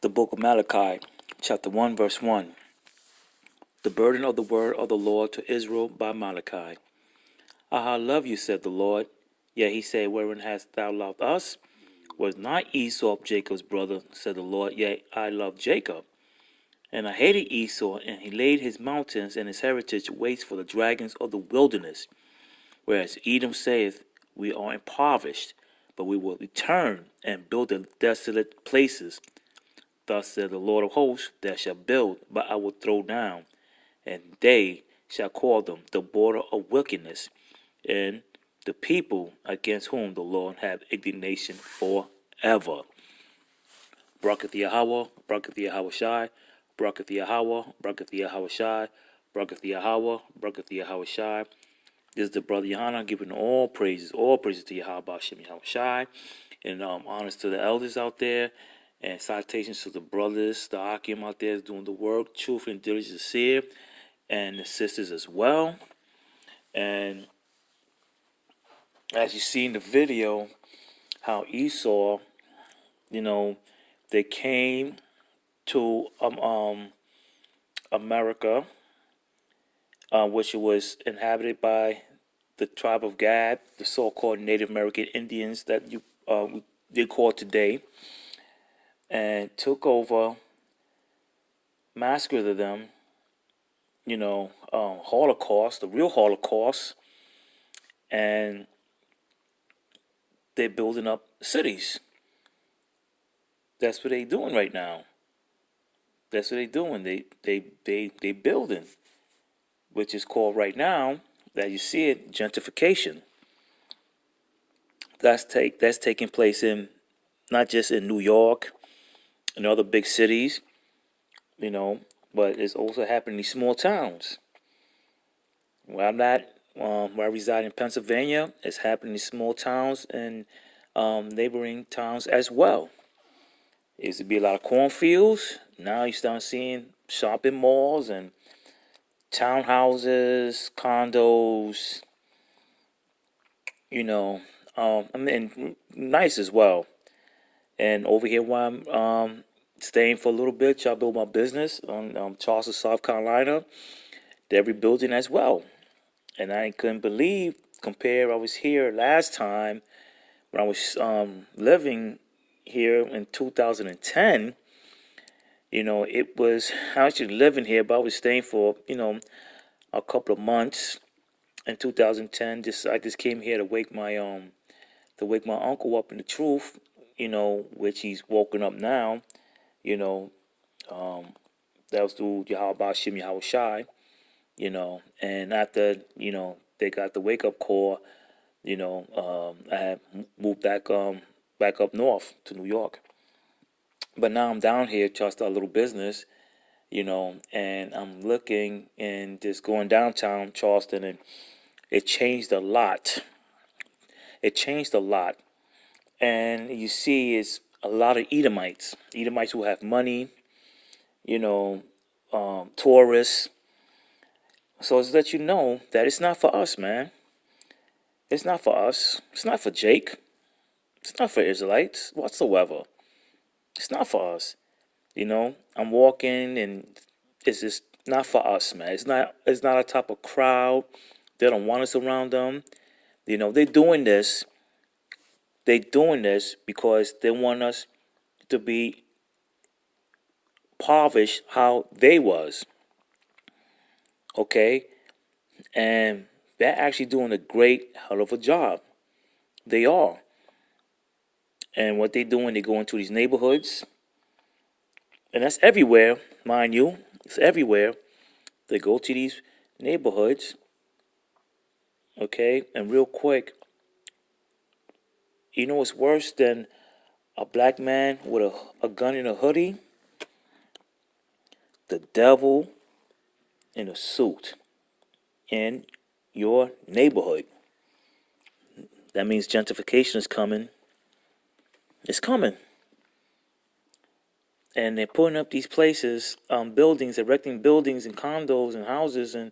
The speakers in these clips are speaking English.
The book of Malachi, chapter 1, verse 1. The burden of the word of the Lord to Israel by Malachi. I love you, said the Lord. Yet he said, wherein hast thou loved us? Was not Esau Jacob's brother, said the Lord. Yet I loved Jacob. And I hated Esau, and he laid his mountains and his heritage waste for the dragons of the wilderness. Whereas Edom saith, we are impoverished, but we will return and build the desolate places. Thus said the Lord of hosts, that shall build, but I will throw down, and they shall call them the border of wickedness, and the people against whom the Lord hath indignation forever. Braketh Yahawah, Braketh Yahawashi, Braketh Yahawah, Braketh Yahawashi, Braketh Yahawah, Braketh Yahawashi. This is the brother Yohanan giving all praises to Yahawah, Shem Yahawashi, and honors to the elders out there. And citations to the brothers, the Akim out there is doing the work, truth and diligence is here, and the sisters as well. And as you see in the video, how Esau, they came to America, which was inhabited by the tribe of Gad, the so-called Native American Indians that they call today, and took over, massacred them, Holocaust, the real Holocaust, and they're building up cities. That's what they're doing right now. That's what they're doing. They building, which is called right now, that you see it, gentrification. That's taking place in not just in New York and other big cities, but it's also happening in small towns. Where I'm at, where I reside in Pennsylvania, it's happening in small towns and neighboring towns as well. It used to be a lot of cornfields. Now you start seeing shopping malls and townhouses, condos, nice as well. And over here where I'm staying for a little bit, I built my business on Charleston, South Carolina. They're rebuilding as well. And I couldn't believe, I was here last time when I was living here in 2010. It was actually living here, but I was staying for, a couple of months. In 2010, I just came here to wake my uncle up in the truth, which he's woken up now, that was through Yahawah, Shem Yahawashi, and after, they got the wake up call, I had moved back up north to New York. But now I'm down here to start a little business, and I'm looking and just going downtown Charleston, and it changed a lot. And you see it's a lot of Edomites who have money, tourists. So it's let you know that it's not for us, man. It's not for us. It's not for Jake. It's not for Israelites whatsoever. It's not for us. I'm walking and it's just not for us, man. It's not a type of crowd. They don't want us around them. They're doing this. They're doing this because they want us to be impoverished how they was. Okay? And they're actually doing a great hell of a job. They are. And what they doing, they go into these neighborhoods, and that's everywhere, mind you. It's everywhere. They go to these neighborhoods, okay? And real quick, you know what's worse than a black man with a gun and a hoodie? The devil in a suit in your neighborhood. That means gentrification is coming. It's coming. And they're putting up these places, buildings, erecting buildings and condos and houses and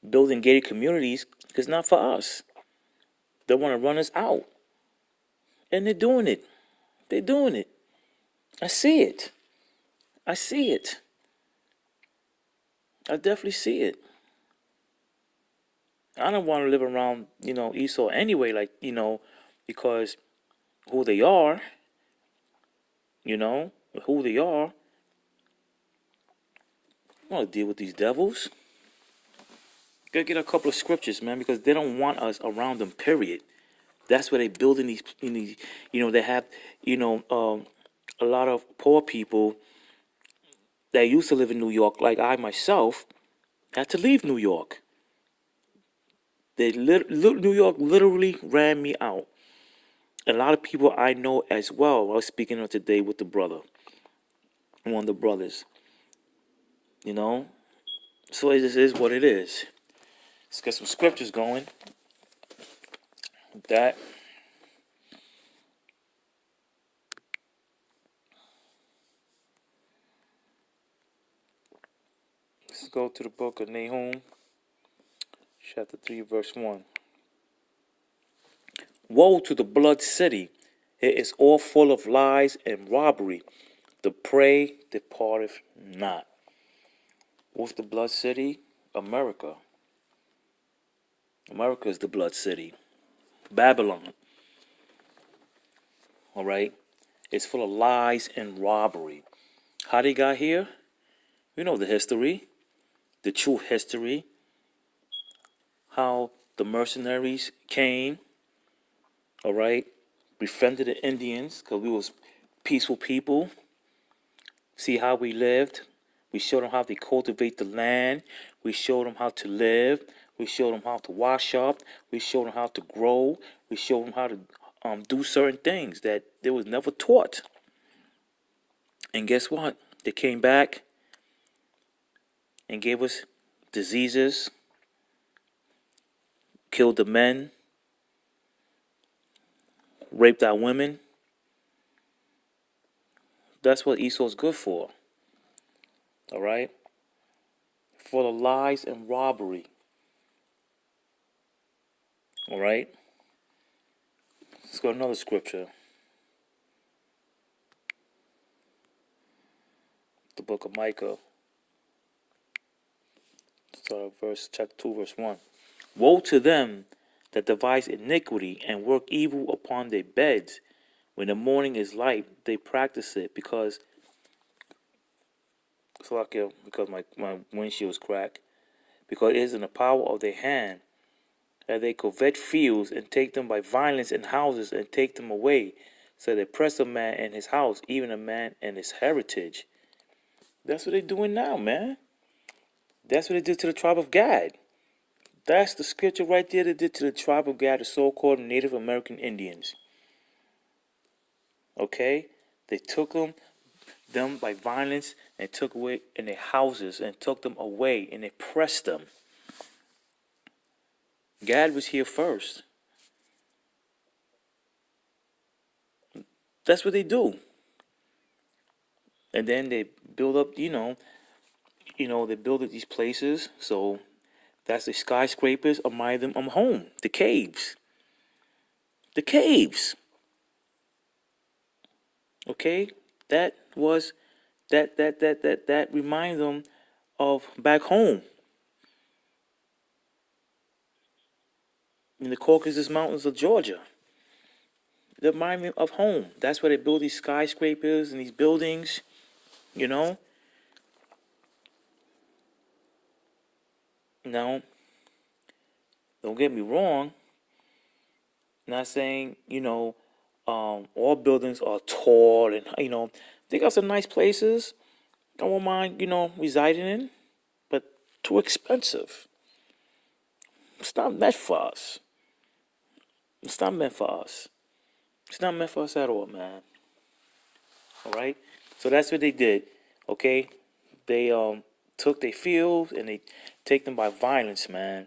building gated communities because not for us. They want to run us out. And they're doing it. They're doing it. I see it. I see it. I definitely see it. I don't want to live around, Esau anyway, because who they are, you know, who they are. I want to deal with these devils. Gotta get a couple of scriptures, man, because they don't want us around them, period. That's where they building these, they have, a lot of poor people that used to live in New York, like I myself, had to leave New York. New York literally ran me out. A lot of people I know as well. I was speaking on today with the brother, one of the brothers. So it just is what it is. Let's get some scriptures going. That let's go to the book of Nahum, chapter 3, verse 1. Woe to the blood city! It is all full of lies and robbery. The prey departeth not. What's the blood city? America. America is the blood city. Babylon. All right? It's full of lies and robbery. How they got here? You know the history. The true history. How the mercenaries came. All right? Befriended the Indians because we was peaceful people. See how we lived. We showed them how to cultivate the land. We showed them how to live. We showed them how to wash up. We showed them how to grow. We showed them how to do certain things that they was never taught. And guess what? They came back and gave us diseases, killed the men, raped our women. That's what Esau's good for. All right? For the lies and robbery. All right? Let's go to another scripture. The book of Micah. Start at chapter 2, verse 1. Woe to them that devise iniquity and work evil upon their beds. When the morning is light, they practice it because my windshield's cracked. Because it is in the power of their hand that they covet fields and take them by violence and houses and take them away. So they oppress a man and his house, even a man and his heritage. That's what they're doing now, man. That's what they did to the tribe of Gad. That's the scripture right there they did to the tribe of Gad, the so-called Native American Indians. Okay? They took them by violence and took away in their houses and took them away and oppressed them. Gad was here first. That's what they do. And then they build up, they build up these places. So that's the skyscrapers. Among them, home. The caves. The caves. Okay? That was that reminds them of back home in the Caucasus Mountains of Georgia. They remind me of home. That's where they build these skyscrapers and these buildings, Now, don't get me wrong. Not saying, All buildings are tall, and they got some nice places. I won't mind, residing in, but too expensive. It's not meant for us. It's not meant for us. It's not meant for us at all, man. All right. So that's what they did. Okay. They took their fields and they take them by violence, man.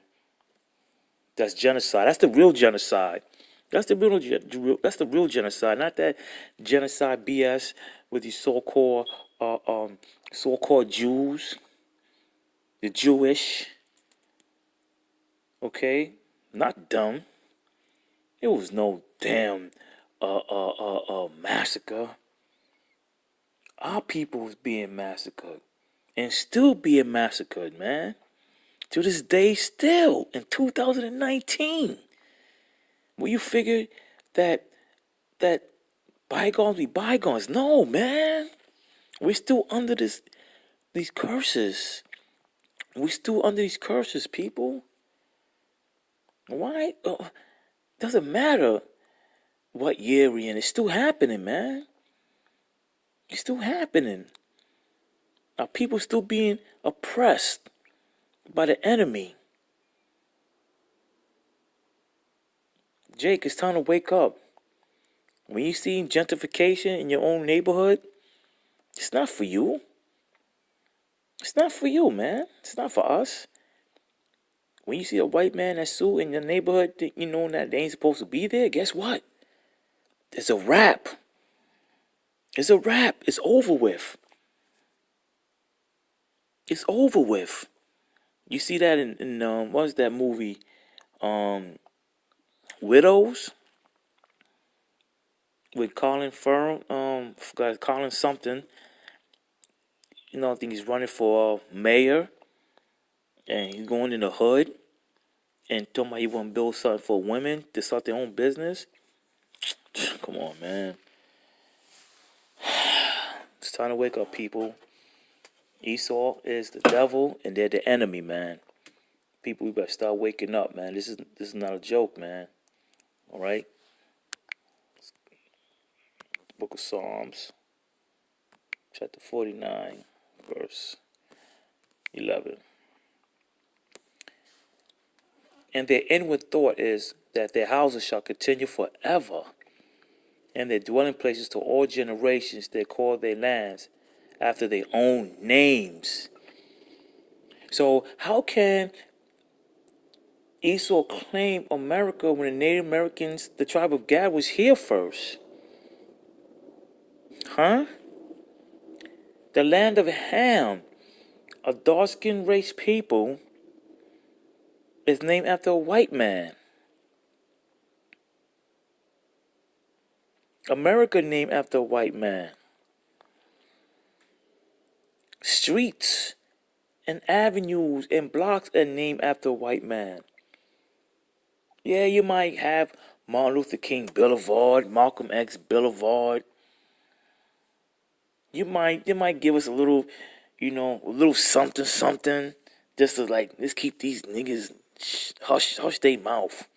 That's genocide. That's the real genocide. That's the real genocide, not that genocide BS with these so-called Jews, the Jewish. Okay, not dumb. It was no damn massacre. Our people was being massacred and still being massacred, man. To this day, still in 2019. Will you figure that that bygones be bygones? No, man. We're still under these curses. We're still under these curses, people. Why? Doesn't matter what year we're in. It's still happening, man. It's still happening. Our people still being oppressed by the enemy. Jake, it's time to wake up. When you see gentrification in your own neighborhood, it's not for you. It's not for you, man. It's not for us. When you see a white man that's sued in your neighborhood, you know that they ain't supposed to be there. Guess what? It's a wrap. It's a wrap. It's over with. It's over with. You see that in what's that movie? Widows with Colin Firth. Forgot Colin something. I think he's running for mayor, and he's going in the hood and talking about he want to build something for women to start their own business. Come on, man. It's time to wake up, people. Esau is the devil, and they're the enemy, man. People, we better start waking up, man. This is not a joke, man. All right. Book of Psalms, chapter 49, verse 11. And their inward thought is that their houses shall continue forever, and their dwelling places to all generations. They call their lands after their own names. So how can Esau claim America when the Native Americans, the tribe of Gad, was here first? Huh? The land of Ham, a dark-skinned race people, is named after a white man. America named after a white man. Streets and avenues and blocks are named after a white man. Yeah, you might have Martin Luther King Boulevard, Malcolm X Boulevard. They might give us a little, a little something, just to let's keep these niggas hush their mouth.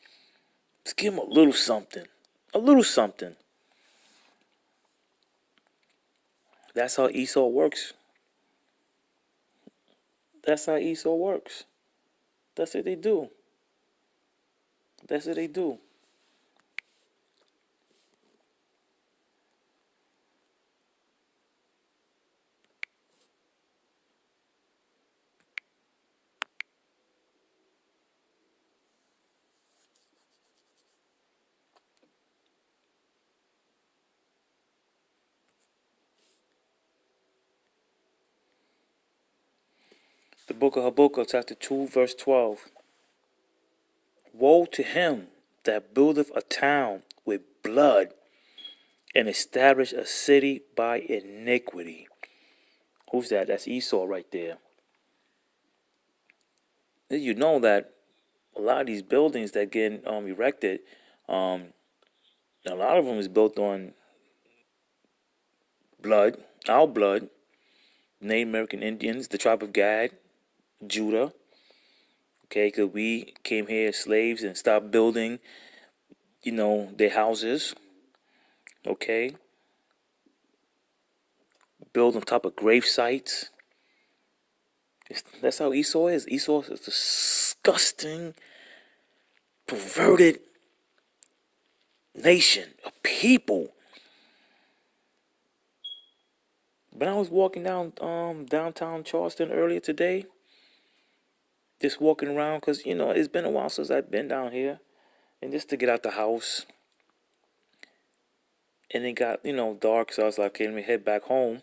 Let's give them a little something. That's how Esau works. That's how Esau works. That's what they do. The book of Habakkuk, chapter 2, verse 12. Woe to him that buildeth a town with blood and establish a city by iniquity. Who's that? That's Esau right there. Did you know that a lot of these buildings that get erected, a lot of them is built on blood, our blood, Native American Indians, the tribe of Gad, Judah. Okay, because we came here as slaves and stopped building, their houses. Okay? Build on top of grave sites. That's how Esau is. Esau is a disgusting, perverted nation, a people. When I was walking down downtown Charleston earlier today, just walking around, because, it's been a while since I've been down here. And just to get out the house. And it got, dark, so I was like, okay, let me head back home.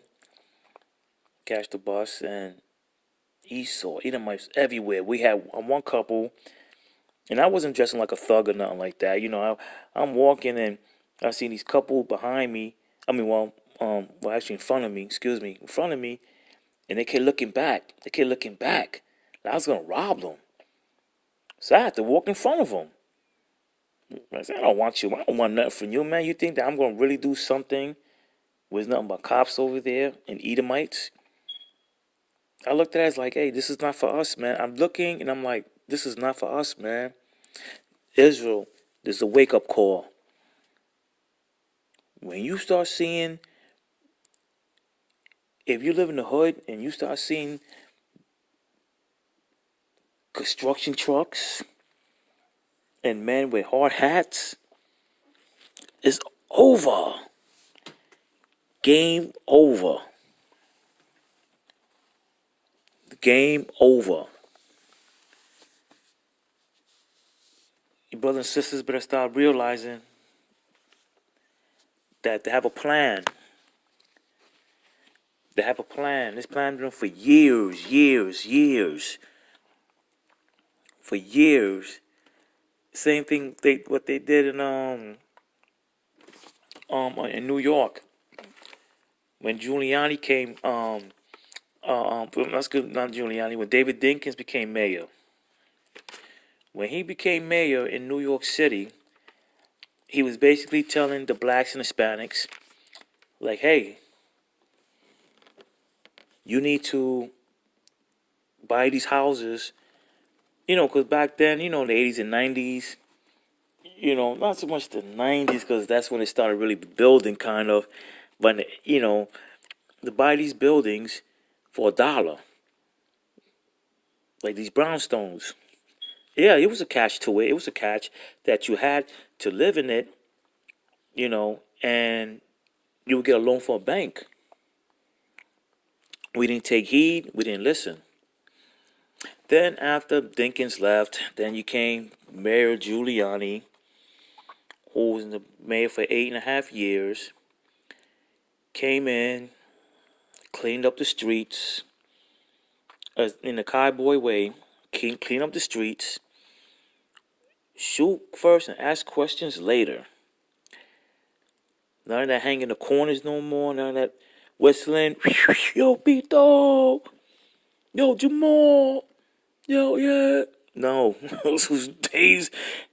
Catch the bus, and Esau, Edomites everywhere. We had one couple, and I wasn't dressing like a thug or nothing like that. I'm walking, and I see these couple behind me. I mean, actually in front of me, in front of me, and they kept looking back. And I was going to rob them. So I had to walk in front of them. I said, I don't want you. I don't want nothing from you, man. You think that I'm going to really do something with nothing but cops over there and Edomites? I looked at it as like, hey, this is not for us, man. I'm looking, and I'm like, this is not for us, man. Israel, this is a wake-up call. When you start seeing, if you live in the hood and you start seeing construction trucks and men with hard hats, it's over. Game over. Game over. Your brothers and sisters better start realizing that they have a plan. They have a plan. This plan been for years. For years. Same thing what they did in New York when Giuliani came. That's good. Not Giuliani. When David Dinkins became mayor. When he became mayor in New York City, he was basically telling the blacks and Hispanics, like, hey, you need to buy these houses, because back then, in the 80s and 90s, not so much the 90s, because that's when it started really building, kind of, but, to buy these buildings for $1, like these brownstones. Yeah, it was a catch to it. It was a catch that you had to live in it, and you would get a loan from a bank. We didn't take heed. We didn't listen. Then after Dinkins left, then you came Mayor Giuliani, who was the mayor for 8.5 years, came in, cleaned up the streets, in the cowboy way, clean up the streets, shoot first and ask questions later. None of that hanging in the corners no more. None of that whistling. Yo, Pito. Yo, Jamal. Yo, yeah. No. Those was days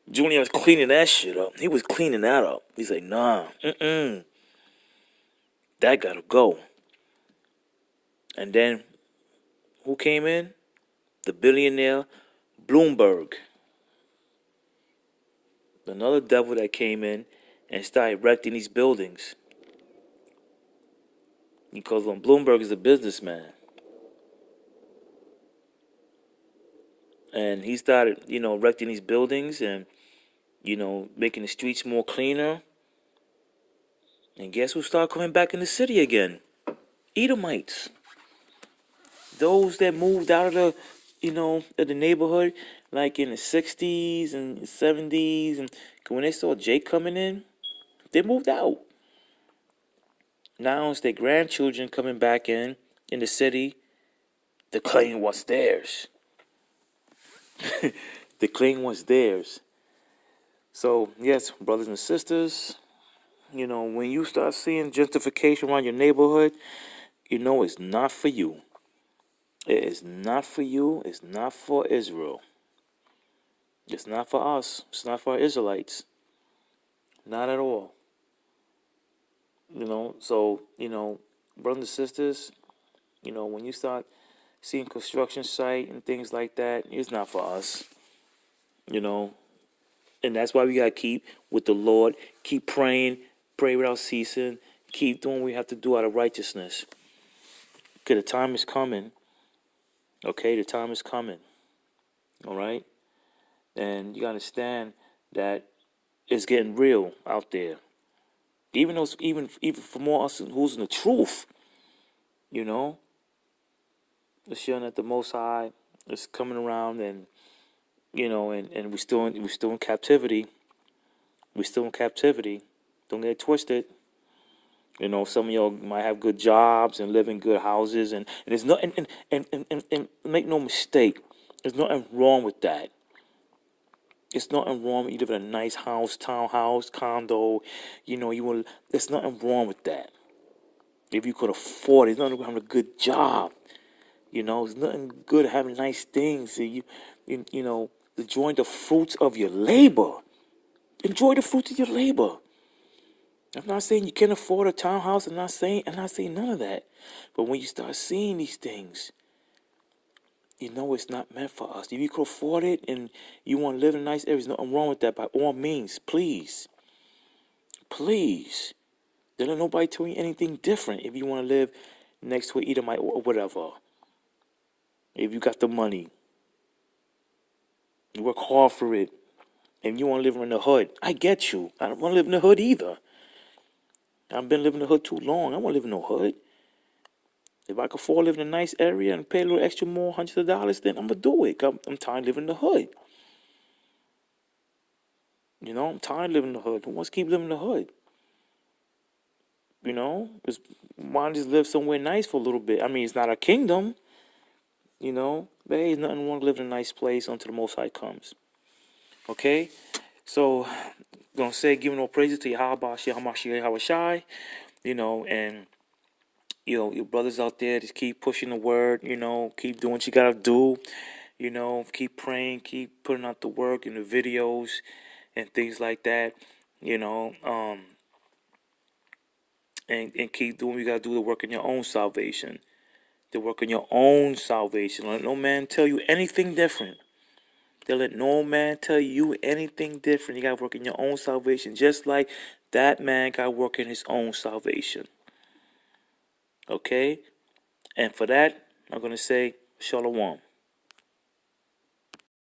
Junior was cleaning that shit up. He was cleaning that up. He's like, nah. That gotta go. And then, who came in? The billionaire Bloomberg. Another devil that came in and started erecting these buildings. Because when Bloomberg is a businessman. And he started, erecting these buildings and, making the streets more cleaner. And guess who started coming back in the city again? Edomites. Those that moved out of the neighborhood, like in the 60s and 70s. And when they saw Jake coming in, they moved out. Now it's their grandchildren coming back in the city to claim what's theirs. To claim what's theirs. So, yes, brothers and sisters, when you start seeing gentrification around your neighborhood, it's not for you. It is not for you. It's not for Israel. It's not for us. It's not for Israelites. Not at all. So, brothers and sisters, when you start seeing construction site and things like that, it's not for us. And that's why we got to keep with the Lord, keep praying pray without ceasing. Keep doing what we have to do out of righteousness. Okay, the time is coming. Okay, the time is coming. All right? And you got to understand that it's getting real out there. Even those, even for more us who's in the truth, you know, the showing that the Most High is coming around, and and we're still in captivity. We're still in captivity. Don't get it twisted. Some of y'all might have good jobs and live in good houses, and there's no and make no mistake, there's nothing wrong with that. It's nothing wrong with you live in a nice house, townhouse, condo. You want. There's nothing wrong with that. If you could afford it, there's nothing wrong with having a good job. There's nothing good having nice things. Enjoying the fruits of your labor. Enjoy the fruits of your labor. I'm not saying you can't afford a townhouse. I'm not saying none of that. But when you start seeing these things, it's not meant for us. If you can afford it and you want to live in a nice area, there's nothing wrong with that. By all means, please, please, don't let nobody tell you anything different. If you want to live next to an Edomite or whatever, if you got the money, you work hard for it, and you want to live in the hood, I get you. I don't want to live in the hood either. I've been living in the hood too long. I don't want to live in no hood. If I could afford to live in a nice area and pay a little extra more, hundreds of dollars, then I'm going to do it. I'm tired of living in the hood. I'm tired of living in the hood. Who wants to keep living in the hood? Why not just live somewhere nice for a little bit? I mean, it's not a kingdom, but hey, there's nothing wrong with living in a nice place until the Most High comes. Okay? So, going to say, giving all praises to Yahawah, Yahawashi, and your brothers out there, just keep pushing the word, keep doing what you gotta do, keep praying, keep putting out the work in the videos and things like that, and keep doing what you gotta do to work in your own salvation. To work in your own salvation. Let no man tell you anything different. Let no man tell you anything different. You gotta work in your own salvation, just like that man got to work in his own salvation. Okay? And for that, I'm going to say, Shalom.